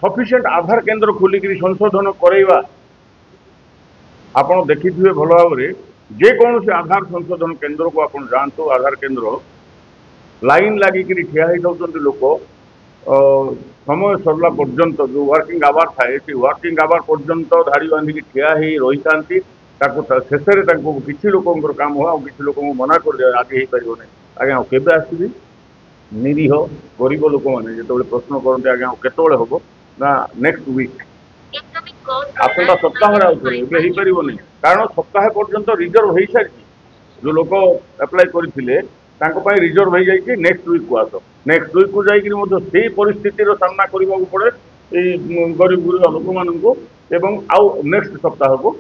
sufficient आधार केन्द्र खोलिक संशोधन करवा आपण देखिए भल भाव में जेकोसी आधार संशोधन केन्द्र को आप जातु आधार केन्द्र लाइन लगिक ठिया लोक समय सरला पर्यंत जो वर्किंग आवर थाए से वर्किंग आवर पर्यंत धाड़ी बांधिक ठिया रही था शेष किसी लोक काम हो किसी लोक मना कर दिया आगे हो पार नहीं आज्ञा केवे आसबि निरीह गरीब लोक मैंने जो प्रश्न करते आज्ञा केतवे हम ना नेक्स्ट वीक आसंता सप्ताह हो पार नहीं कारण सप्ताह पर्यंत रिजर्व हो सारी जो लोक एप्लाय करते रिजर्व हो जाए नेक्स्ट वीक को आस नेक्स्ट वीक को जाकि परिस्थिति सामना करने को पड़े गरीब गुरुआ लोक मान आउ नेक्स्ट सप्ताह को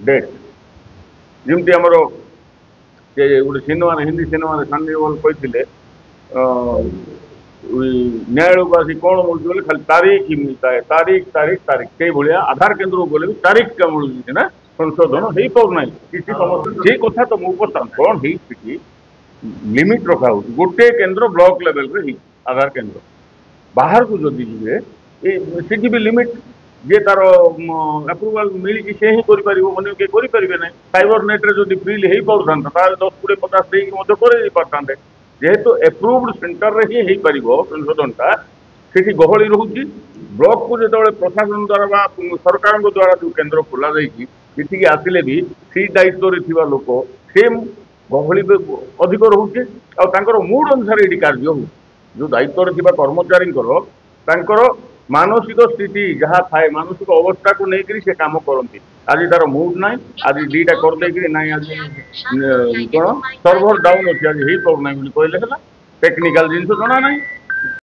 डेट जमी आमर गोटे सिनेमा हिंदी सिनेमा सन्नी देओल कहते न्यायालय को आसी कौन बोलते खाली तारीख ही मिलता है तारीख तारीख तारीख से भाया आधार केन्द्र को गले तारीख क्या मिलूँ ना संशोधन हो पाना किसी समस्या से कथा तो मुझे कौन हो लिमिट रखा हो गोटे केन्द्र ब्लॉक लेवल रे आधार केन्द्र बाहर को जदि जी भी लिमिट जे तार अप्रुवाल मिली से ही करें ना साइबर नेट्रे जब फ्रीली हो पाता 10-20-50 देकी पारते जेहेतु एप्रुव्ड सेंटर रे ही पार संशोधनटा से गहली रोचे ब्लॉक को जो प्रशासन द्वारा सरकार द्वारा जो केन्द्र खोल जाठी आसिले भी सी दायित्व लोक से गहली अधिक रोचे आर मूड अनुसार ये कार्य हो जो दायित्व कर्मचारी मानसिक स्थिति जहाँ थाए मानसिक अवस्था को लेकर से कम करती आज तार मूड ना आज दीटा करदे ना आज कौन सर्भर डाउन अच्छे आज हो पाना कहले टेक्निकाल जिन जना ना